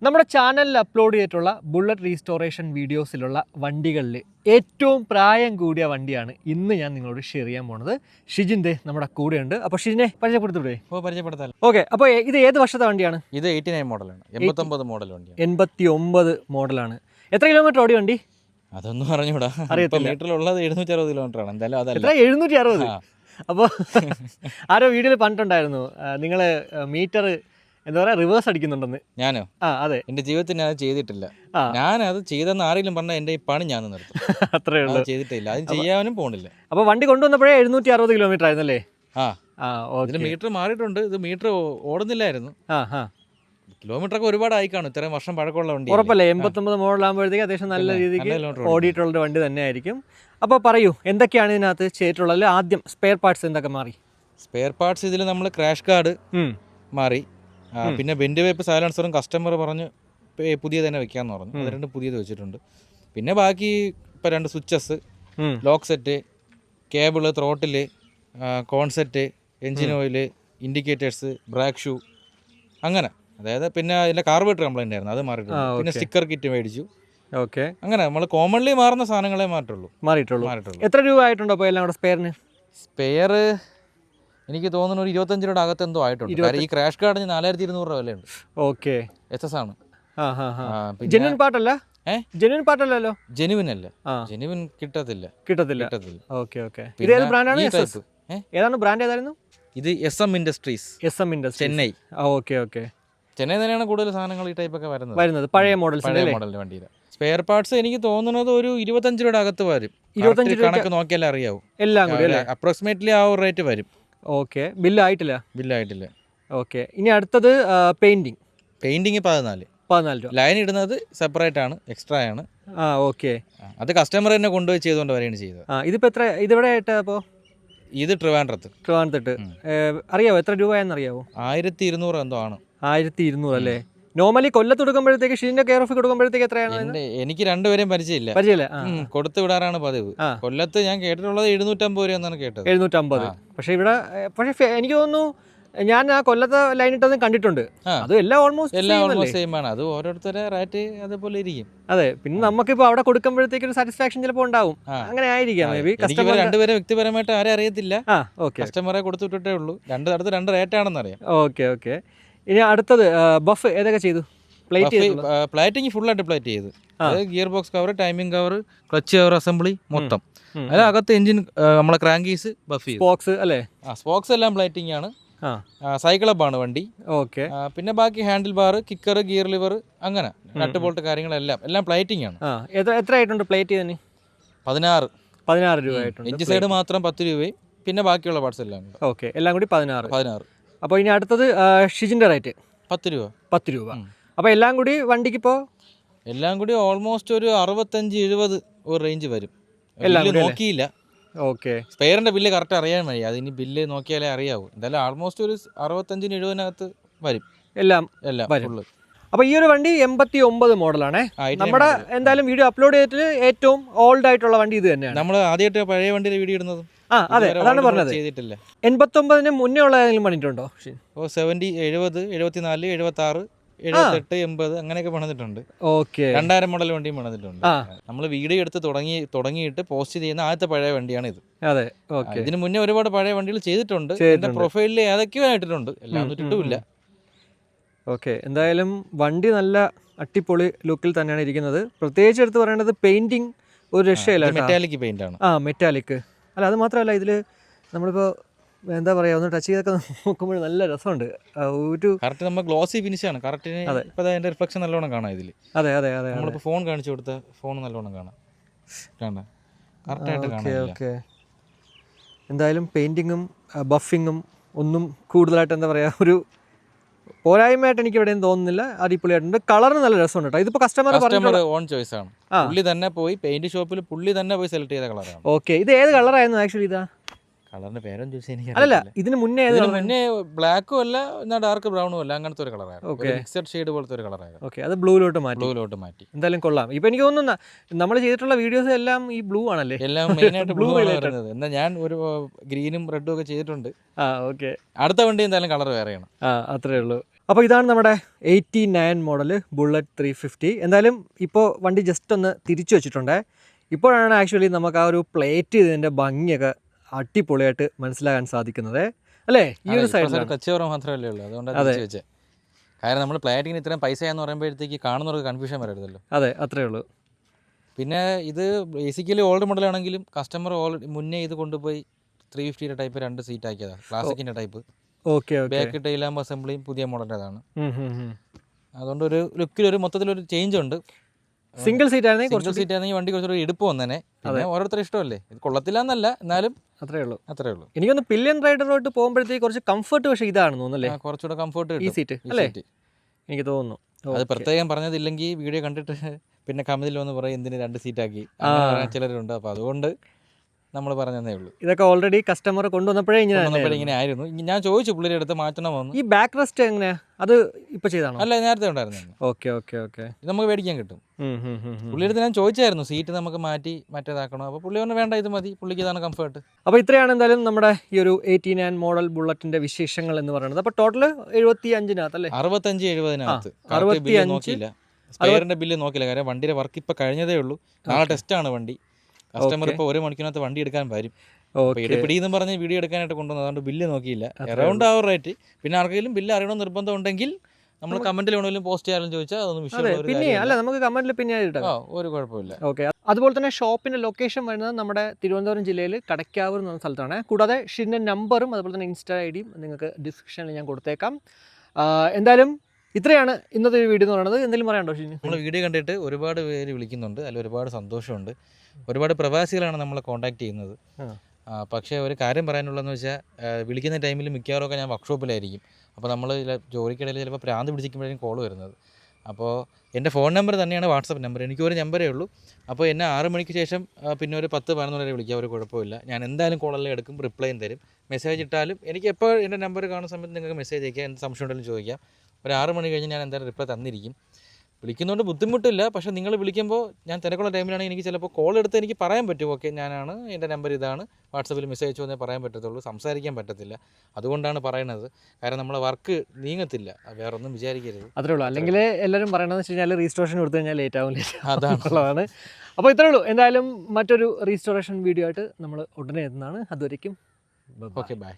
നമ്മുടെ ചാനലിൽ അപ്ലോഡ് ചെയ്തിട്ടുള്ള ബുള്ളറ്റ് റീസ്റ്റോറേഷൻ വീഡിയോസിലുള്ള വണ്ടികളിൽ ഏറ്റവും പ്രായം കൂടിയ വണ്ടിയാണ് ഇന്ന് ഞാൻ നിങ്ങളോട് ഷെയർ ചെയ്യാൻ പോണത്. ഷിജിൻ്റെ നമ്മുടെ കൂടെയുണ്ട്. അപ്പോൾ ഷിജിനെ പരിചയപ്പെടുത്തൂടെ? പരിചയപ്പെടുത്താം. ഓക്കെ, അപ്പോൾ ഇത് ഏത് വർഷത്തെ വണ്ടിയാണ്? ഇത് 89 മോഡലാണ്, 89 മോഡൽ വണ്ടിയാണ്. 89 മോഡലാണ്. എത്ര കിലോമീറ്റർ ഓടി വണ്ടി? അതൊന്നും അറിഞ്ഞൂടാ, അറിയത്തില്ല. മീറ്ററിലുള്ളത് 760 കിലോമീറ്റർ ആണ്. എന്തായാലും അതല്ല 760. അപ്പോൾ ആരോ വീഡിയോയിൽ പറഞ്ഞിട്ടുണ്ടായിരുന്നു നിങ്ങൾ മീറ്റർ എന്താ പറയുക റിവേഴ്സ് അടിക്കുന്നുണ്ടെന്ന്. ഞാനോ? അതെ. എൻ്റെ ജീവിതത്തിൽ ഞാൻ അത് ചെയ്തിട്ടില്ല. ഞാനത് ചെയ്തെന്ന് ആരെങ്കിലും പറഞ്ഞാൽ എൻ്റെ ഈ പണി ഞാൻ നിർത്തും. അത്രേ ഉള്ളൂ, ചെയ്തിട്ടില്ല, അത് ചെയ്യാനും പോകണില്ല. അപ്പോൾ വണ്ടി കൊണ്ടുവന്നപ്പോഴേ 760 കിലോമീറ്റർ ആയിരുന്നല്ലേ? ഇതിന് മീറ്റർ മാറിയിട്ടുണ്ട്. ഇത് മീറ്റർ ഓടുന്നില്ലായിരുന്നു. കിലോമീറ്റർ ഒക്കെ ഒരുപാട് ആയി കാണും, ഇത്രയും വർഷം പഴക്കമുള്ള വണ്ടി. ഉറപ്പല്ലേ? 89 മോഡലാകുമ്പോഴത്തേക്ക് അത്യാവശ്യം നല്ല രീതിക്ക് ഓടിയിട്ടുള്ളൊരു വണ്ടി തന്നെ ആയിരിക്കും. അപ്പോൾ പറയൂ, എന്തൊക്കെയാണ് ഇതിനകത്ത് ചെയ്തിട്ടുള്ളത്? ആദ്യം സ്പെയർ പാർട്സ് എന്തൊക്കെ മാറി? സ്പെയർ പാർട്സ് ഇതിൽ നമ്മൾ ക്രാഷ് കാർഡ് മാറി, പിന്നെ ബെൻഡ് വേപ്പ് സൈലൻസറും കസ്റ്റമർ പറഞ്ഞ് പുതിയ തന്നെ വെക്കാമെന്ന് പറഞ്ഞു. അത് രണ്ട് പുതിയത് വെച്ചിട്ടുണ്ട്. പിന്നെ ബാക്കി ഇപ്പോൾ 2 switches, lock set, cable, throttle, cone set, engine oil, indicators, brake shoe, അങ്ങനെ. അതായത് പിന്നെ അതിൻ്റെ കാർബറേറ്റർ കംപ്ലൈൻ്റ് ആയിരുന്നു, അത് മാറിയിട്ടുണ്ട്. പിന്നെ സ്റ്റിക്കർ കിറ്റ് മേടിച്ചു. ഓക്കെ, അങ്ങനെ നമ്മൾ കോമൺലി മാറുന്ന സാധനങ്ങളെ മാറിയിട്ടുള്ളൂ. എത്ര രൂപ ആയിട്ടുണ്ടോ അപ്പോൾ എല്ലാം കൂടെ സ്പെയറിന്? സ്പെയർ എനിക്ക് തോന്നുന്നു ഒരു 25 രൂപയുടെ അകത്ത് എന്തോ ആയിട്ടുണ്ട്. ഈ ക്രാഷ് കാർഡിന് 4200 രൂപ വിലയുണ്ട്. ഓക്കെ, SS ആണ്. ജെന്യുവൻ പാർട്ടല്ല? ജെന്യുവൻ പാർട്ടല്ലല്ലോ. ജെന്യുവൻ അല്ല, ജെന്യുവൻ കിട്ടത്തില്ല. Okay okay. ഇത് ഏത് ബ്രാൻഡാണ്? ഏതാണ് ബ്രാൻഡ്? ഏതായിരുന്നു ഇത്? SM industries, Chennai. Okay okay. Chennai തന്നെയാണ് കൂടുതൽ സാധനങ്ങൾ ഈ ടൈപ്പ് ഒക്കെ വരുന്നത്. പഴയ മോഡലിന്റെ വണ്ടിയിൽ സ്പെയർ പാർട്സ് എനിക്ക് തോന്നുന്നത് ഒരു 25 രൂപയുടെ അകത്ത് വരും. 25 കണക്ക് നോക്കിയാലേ അറിയാവും. എല്ലാം കൂടി അപ്രോക്സിമേറ്റ്ലി ആ ഒരു റേറ്റ് വരും. ഓക്കെ, ബില്ലായിട്ടില്ല. ഓക്കെ, ഇനി അടുത്തത് പെയിന്റിങ് 14 രൂപ. ലൈൻ ഇടുന്നത് സെപ്പറേറ്റ് ആണ്, എക്സ്ട്രാ ആണ്. ഓക്കെ, അത് കസ്റ്റമർ തന്നെ കൊണ്ടുപോയി ചെയ്തുകൊണ്ട് വരെയാണ് ചെയ്തത്. ഇതിപ്പോൾ എത്ര? ഇതെവിടെ ആയിട്ട്? അപ്പോൾ ഇത് ട്രിവാൻഡ്രത്ത്. അറിയാവോ എത്ര രൂപയെന്ന് അറിയാവോ? 1200 എന്തോ ആണ്. 1200 അല്ലേ? നോർമലി കൊല്ലത്ത് കൊടുക്കുമ്പോഴത്തേക്ക് ഷീൻ്റെ കെയർ ഓഫ് കൊടുക്കുമ്പോഴത്തേക്ക് എത്രയാണ്? എനിക്ക് രണ്ടുപേരെയും പരിചയമില്ല. കൊടുത്തു വിടാറാണ് പതിവ്. കൊല്ലത്ത് ഞാൻ കേട്ടിട്ടുള്ളത് 750 രൂപ എന്നാണ് കേട്ടത്. 750. പക്ഷെ ഇവിടെ എനിക്ക് തോന്നുന്നു ഞാൻ ആ കൊല്ലത്തെ ലൈൻ ഇട്ടതും കണ്ടിട്ടുണ്ട്. അത് എല്ലാം ഓൾമോസ്റ്റ് സെയിം ആണ്. അത് ഓരോരുത്തരുടെ റേറ്റ് അതേപോലെ ഇരിക്കും. അതെ, പിന്നെ നമുക്കിപ്പോൾ അവിടെ കൊടുക്കുമ്പോഴത്തേക്ക് ഒരു സാറ്റിസ്ഫാക്ഷൻ ചിലപ്പോൾ ഉണ്ടാവും. അങ്ങനെ ആയിരിക്കാം. മേ ബി കസ്റ്റമർ രണ്ടുപേരെ വ്യക്തിപരമായിട്ട് ആരെ അറിയത്തില്ല. കസ്റ്റമറെ കൊടുത്തുവിട്ടേ ഉള്ളൂ. രണ്ട് റേറ്റ് ആണെന്ന് അറിയാം. ഓക്കെ. ഇനി അടുത്തത് ബഫ് ഏതൊക്കെ ചെയ്തു? പ്ലേറ്റിംഗ് ഫുള്ളായിട്ട് പ്ലേറ്റ് ചെയ്ത്, gear box cover, timing cover, clutch cover, assembly മൊത്തം. അതിനകത്ത് എഞ്ചിൻ, നമ്മളെ ക്രാങ്കീസ്, ബഫ്, സ്പോക്സ് അല്ലേ? സ്പോക്സ് എല്ലാം പ്ലേറ്റിംഗ് ആണ്. സൈക്കിളപ്പാണ് വണ്ടി. ഓക്കെ, പിന്നെ ബാക്കി handle bar, kicker, gear lever, അങ്ങനെ നട്ട് ബോൾട്ട് കാര്യങ്ങളെല്ലാം പ്ലേറ്റിംഗ് ആണ്. എത്ര ആയിട്ടുണ്ട് പ്ലേറ്റ് ചെയ്തതിന്? 16 രൂപ ആയിട്ടുണ്ട്. എഞ്ചിൻ സൈഡ് മാത്രം 10 രൂപയും പിന്നെ ബാക്കിയുള്ള പാർട്സ് എല്ലാം. ഓക്കെ, എല്ലാം കൂടി 16. അപ്പോൾ ഇനി അടുത്തത് ഷിജിൻ്റെ റേറ്റ് 10 രൂപ. അപ്പോൾ എല്ലാം കൂടി വണ്ടിക്ക് ഇപ്പോൾ എല്ലാം കൂടി ഓൾമോസ്റ്റ് ഒരു 65-70 ഒരു റേഞ്ച് വരും. നോക്കിയില്ല. ഓക്കെ, സ്പെയറിന്റെ ബില്ല് കറക്റ്റ് അറിയാൻ മതി. അതിന് ബില്ല് നോക്കിയാലേ അറിയാവൂ. എന്തായാലും ആൾമോസ്റ്റ് ഒരു 65-70 വരും എല്ലാം ഫുള്ള്. അപ്പോൾ ഈ ഒരു വണ്ടി 89 മോഡലാണേ. നമ്മുടെ എന്തായാലും വീഡിയോ അപ്ലോഡ് ചെയ്തിട്ട് ഏറ്റവും ഓൾഡ് ആയിട്ടുള്ള വണ്ടി ഇത് തന്നെയാണ്. നമ്മൾ ആദ്യമായിട്ട് പഴയ വണ്ടിയുടെ വീഡിയോ ഇടുന്നത്. അതെ, അതാണ് പറഞ്ഞത്. ചെയ്തിട്ടില്ല. 89 മുന്നേ ഉള്ള ഏതെങ്കിലും പണിയിട്ടുണ്ടോ? 70, 70, 74, 76, 78, 80 അങ്ങനെയൊക്കെ പണിതിട്ടുണ്ട്. ഓക്കെ, 2000 മോഡൽ വണ്ടിയും പണിതിട്ടുണ്ട്. നമ്മൾ വീഡിയോ എടുത്ത് തുടങ്ങിയിട്ട് പോസ്റ്റ് ചെയ്യുന്ന ആദ്യത്തെ പഴയ വണ്ടിയാണ് ഇത്. അതെ, ഇതിന് മുന്നേ ഒരുപാട് പഴയ വണ്ടികൾ ചെയ്തിട്ടുണ്ട്. എന്റെ പ്രൊഫൈലിൽ ഏതൊക്കെയോ ആയിട്ടുണ്ട്, എല്ലാം ഇട്ടിട്ടുമില്ല. ഓക്കെ, എന്തായാലും വണ്ടി നല്ല അടിപൊളി ലുക്കിൽ തന്നെയാണ് ഇരിക്കുന്നത്. പ്രത്യേകിച്ച് എടുത്ത് പറയേണ്ടത് പെയിന്റിങ് ഒരു രക്ഷയില്ല. മെറ്റാലിക് പെയിന്റ് ആണ്. മെറ്റാലിക് അല്ല, അത് മാത്രമല്ല ഇതിൽ നമ്മളിപ്പോൾ എന്താ പറയുക, ഒന്ന് ടച്ച് ചെയ്തൊക്കെ നോക്കുമ്പോൾ നല്ല രസമുണ്ട്. ഒരു കറക്റ്റ് നമ്മൾ ഗ്ലോസി ഫിനിഷ് ആണ്. കറക്റ്റിന് ഇപ്പോൾ അതിൻ്റെ റിഫ്ലക്ഷൻ നല്ലോണം കാണാം ഇതിൽ. അതെ. നമ്മളിപ്പോൾ ഫോൺ കാണിച്ചു കൊടുത്ത ഫോൺ നല്ലോണം കാണാം. കറക്റ്റായിട്ട് കാണാം. ഓക്കെ, എന്തായാലും പെയിന്റിങ്ങും ബഫിങ്ങും ഒന്നും കൂടുതലായിട്ട് എന്താ പറയുക ഒരു പോരായ്മയായിട്ട് എനിക്ക് എവിടെയും തോന്നുന്നില്ല. അടിപൊളിയായിട്ടുണ്ട്. കളറിന് നല്ല രസമുണ്ട് കേട്ടോ. ഇതിപ്പോൾ കസ്റ്റമർ ഓൺ ചോയ്സ് ആണ്. പുള്ളി തന്നെ പോയി പെയിന്റ് ഷോപ്പിൽ സെലക്ട് ചെയ്ത കളറാണ്. ഓക്കെ, ഇത് ഏത് കളറായിരുന്നു ആക്ച്വലി? ഇതാ കളറിന്റെ പേരും അല്ല, ഇതിന് മുന്നേ ബ്ലാക്കും അല്ല, എന്നാൽ ഡാർക്ക് ബ്രൗണും അല്ല, അങ്ങനത്തെ ഒരു കളറായിരുന്നു. മിക്സഡ് ഷെയ്ഡ് പോലത്തെ ഒരു കളറായിരുന്നു. ഓക്കെ, അത് ബ്ലൂയിലോട്ട് മാറ്റി. എന്തായാലും കൊള്ളാം. ഇപ്പൊ എനിക്ക് തോന്നുന്നു നമ്മൾ ചെയ്തിട്ടുള്ള വീഡിയോസ് എല്ലാം ഈ ബ്ലൂ ആണല്ലേ? എല്ലാം മെയിനായിട്ട് ബ്ലൂ വരുന്നത്. എന്നാൽ ഞാൻ ഒരു ഗ്രീനും റെഡും ഒക്കെ ചെയ്തിട്ടുണ്ട്. ഓക്കെ, അടുത്ത വണ്ടി എന്തായാലും കളർ വേറെയാണ്. അത്രേ ഉള്ളൂ. അപ്പോൾ ഇതാണ് നമ്മുടെ 89 മോഡൽ ബുള്ളറ്റ് 350. എന്തായാലും ഇപ്പോൾ വണ്ടി ജസ്റ്റ് ഒന്ന് തിരിച്ചു വെച്ചിട്ടുണ്ട്. ഇപ്പോഴാണ് ആക്ച്വലി നമുക്ക് ആ ഒരു പ്ലേറ്റ് ഇതിൻ്റെ ഭംഗിയൊക്കെ അടിപൊളിയായിട്ട് മനസ്സിലാക്കാൻ സാധിക്കുന്നത് അല്ലേ? ഈ ഒരു സൈഡിൽ ടച്ച് ഓവർ മാത്രമല്ലേ ഉള്ളൂ, അതുകൊണ്ടാണ് തിരിച്ച് വെച്ചത്. കാരണം നമ്മൾ പ്ലേറ്റിന് ഇത്രയും പൈസയാന്ന് പറയുമ്പോഴത്തേക്ക് കാണുന്നവർക്ക് കൺഫ്യൂഷൻ വരരുതല്ലോ. അതെ, അത്രേ ഉള്ളൂ. പിന്നെ ഇത് ബേസിക്കലി ഓൾഡ് മോഡലാണെങ്കിലും കസ്റ്റമർ ഓൾറെഡി മുന്നേ ഇത് കൊണ്ടുപോയി 350 ടൈപ്പ് 2 സീറ്റ് ആക്കിയതാണ്, ക്ലാസിക്കിൻ്റെ ടൈപ്പ്. ഓക്കെ. ബാക്ക് ടൈലാമ്പ് അസംബ്ലിയും പുതിയ മോഡലിൻ്റെതാണ്. അതുകൊണ്ട് ഒരു ലുക്കിലൊരു മൊത്തത്തിലൊരു ചേഞ്ച് ഉണ്ട്. സിംഗിൾ സീറ്റ് ആണെങ്കിൽ വണ്ടി കുറച്ചൊരു എടുപ്പ് വന്നേനെ. പിന്നെ ഓരോരുത്തർ ഇഷ്ടമല്ലേ, ഇത് കൊള്ളത്തില്ല എന്നല്ല, എന്നാലും അത്രേ ഉള്ളൂ. എനിക്കൊന്ന് പില്ലിയൻ റൈഡറോട്ട് പോകുമ്പോഴത്തേക്ക് കുറച്ച് കംഫർട്ട്, പക്ഷേ ഇതാണെന്ന് തോന്നുന്നല്ലേ, കുറച്ചുകൂടെ കംഫർട്ട് ഈ സീറ്റ് അല്ലേ എനിക്ക് തോന്നുന്നു. അത് പ്രത്യേകം പറഞ്ഞതില്ലെങ്കിൽ വീഡിയോ കണ്ടിട്ട് പിന്നെ കമന്റിൽ വന്ന് പറയും എന്തിന് 2 സീറ്റാക്കി ചിലരുണ്ട്. അപ്പോൾ അതുകൊണ്ട് നമ്മൾ പറഞ്ഞതേ ഉള്ളൂ. ഇതൊക്കെ ഓൾറെഡി കസ്റ്റമർ കൊണ്ടുവന്നപ്പോഴേ ഇങ്ങനെ ആയിരുന്നു. ഞാൻ ചോദിച്ചു പുള്ളിയുടെ അടുത്ത് മാറ്റണമെന്ന്. ഈ ബാക്ക് റെസ്റ്റ് എങ്ങനെയാ, അത് ഇപ്പൊ ചെയ്താണോ? അല്ല, നേരത്തെ ഉണ്ടായിരുന്നു. Okay okay okay. ഇത് നമുക്ക് മേടിക്കാൻ കിട്ടും. പുള്ളിയുടെ അടുത്ത് ഞാൻ ചോദിച്ചായിരുന്നു സീറ്റ് നമുക്ക് മാറ്റി മറ്റേതാക്കണം. അപ്പോൾ പുള്ളി പറഞ്ഞു വേണ്ട, ഇത് മതി, പുള്ളിക്ക് ഇതാണ് കംഫർട്ട്. അപ്പോൾ ഇത്രയാണ് എന്തായാലും നമ്മുടെ ഈ ഒരു 89 മോഡൽ ബുള്ളറ്റിന്റെ വിശേഷങ്ങൾ എന്ന് പറയുന്നത്. അപ്പോൾ ടോട്ടൽ 75 അല്ലേ? 65 നോക്കിയില്ല, സ്പെയറിന്റെ ബില്ല് നോക്കില്ല. കാരണം വണ്ടിയുടെ വർക്ക് ഇപ്പൊ കഴിഞ്ഞതേ ഉള്ളൂ. നാളെ ടെസ്റ്റാണ് വണ്ടി. കസ്റ്റമർ ഇപ്പോൾ 1 മണിക്കൂറിനകത്ത് വണ്ടി എടുക്കാൻ വരും. പിടിയെന്നും പറഞ്ഞ് വീഡിയോ എടുക്കാനായിട്ട് കൊണ്ടുവന്നത്, അതുകൊണ്ട് ബില്ല് നോക്കിയില്ല. അറൗണ്ട് ആ റേറ്റ്. പിന്നെ ആർക്കെങ്കിലും ബില്ല് അറിയണമെന്ന് നിർബന്ധം ഉണ്ടെങ്കിൽ നമ്മൾ കമന്റിൽ വേണമെങ്കിലും പോസ്റ്റ് ചെയ്യാനും ചോദിച്ചാൽ അതൊന്നും വിഷയം നമുക്ക് കമന്റിൽ പിന്നെ ഒരു കുഴപ്പമില്ല. ഓക്കെ. അതുപോലെ തന്നെ ഷോപ്പിന്റെ ലൊക്കേഷൻ വരുന്നത് നമ്മുടെ തിരുവനന്തപുരം ജില്ലയിൽ കടയ്ക്കാവൂർ എന്ന സ്ഥലത്താണ്. കൂടാതെ ഷിൻ്റെ നമ്പറും അതുപോലെ തന്നെ ഇൻസ്റ്റാ ഐഡിയും നിങ്ങൾക്ക് ഡിസ്ക്രിപ്ഷനിൽ ഞാൻ കൊടുത്തേക്കാം. എന്തായാലും ഇത്രയാണ് ഇന്നത്തെ ഒരു വീഡിയോ എന്ന് പറയുന്നത്. എന്തെങ്കിലും പറയാനുണ്ടോ ഷിന്? നമ്മൾ വീഡിയോ കണ്ടിട്ട് ഒരുപാട് പേര് വിളിക്കുന്നുണ്ട്, അതിൽ ഒരുപാട് സന്തോഷമുണ്ട്. ഒരുപാട് പ്രവാസികളാണ് നമ്മളെ കോൺടാക്ട് ചെയ്യുന്നത്. പക്ഷേ ഒരു കാര്യം പറയാനുള്ളതെന്ന് വെച്ചാൽ വിളിക്കുന്ന ടൈമിൽ മിക്കവാറുമൊക്കെ ഞാൻ വർക്ക്ഷോപ്പിലായിരിക്കും. അപ്പോൾ നമ്മൾ ജോലിക്കിടയിൽ ചിലപ്പോൾ പ്രാന്ത് പിടിച്ചിരിക്കുമ്പോഴായിരിക്കും കോൾ വരുന്നത്. അപ്പോൾ എൻ്റെ ഫോൺ നമ്പർ തന്നെയാണ് വാട്സപ്പ് നമ്പർ. എനിക്കൊരു നമ്പറേ ഉള്ളൂ. അപ്പോൾ എന്നെ 6 മണിക്ക് ശേഷം പിന്നെ ഒരു 10-11 വരെ വിളിക്കുക, ഒരു കുഴപ്പമില്ല. ഞാൻ എന്തായാലും കോളെല്ലാം എടുക്കും, റിപ്ലൈയും തരും. മെസ്സേജ് ഇട്ടാലും എനിക്ക് എപ്പോൾ എൻ്റെ നമ്പർ കാണുന്ന സമയത്ത് നിങ്ങൾക്ക് മെസ്സേജ് അയക്കാം, എന്ത് സംശയം ഉണ്ടെങ്കിലും ചോദിക്കാം. ഒരു 6 മണി കഴിഞ്ഞ് ഞാൻ എന്തായാലും റിപ്ലൈ തന്നിരിക്കും. വിളിക്കുന്നതുകൊണ്ട് ബുദ്ധിമുട്ടില്ല. പക്ഷേ നിങ്ങൾ വിളിക്കുമ്പോൾ ഞാൻ തിരക്കുള്ള ടൈമിലാണെങ്കിൽ എനിക്ക് ചിലപ്പോൾ കോൾ എടുത്ത് എനിക്ക് പറയാൻ പറ്റും, ഓക്കെ ഞാനാണ്, എൻ്റെ നമ്പർ ഇതാണ്, വാട്സപ്പിൽ മെസ്സേജ് അയച്ചു എന്നേ പറയാൻ പറ്റത്തുള്ളൂ, സംസാരിക്കാൻ പറ്റത്തില്ല. അതുകൊണ്ടാണ് പറയണത്. കാരണം നമ്മളെ വർക്ക് നീങ്ങത്തില്ല, വേറെ ഒന്നും വിചാരിക്കരുത്. അത്രേ ഉള്ളൂ. അല്ലെങ്കിൽ എല്ലാവരും പറയണമെന്ന് വെച്ച് കഴിഞ്ഞാൽ റീസ്റ്റോറേഷൻ കൊടുത്തു കഴിഞ്ഞാൽ ലേറ്റ് ആവും. അതാണുള്ളതാണ്. അപ്പോൾ ഇത്രേ ഉള്ളൂ. എന്തായാലും മറ്റൊരു റീസ്റ്റോറേഷൻ വീഡിയോ ആയിട്ട് നമ്മൾ ഉടനെ എത്തുന്നതാണ്. അതുവരയ്ക്കും ഓക്കെ, ബൈ.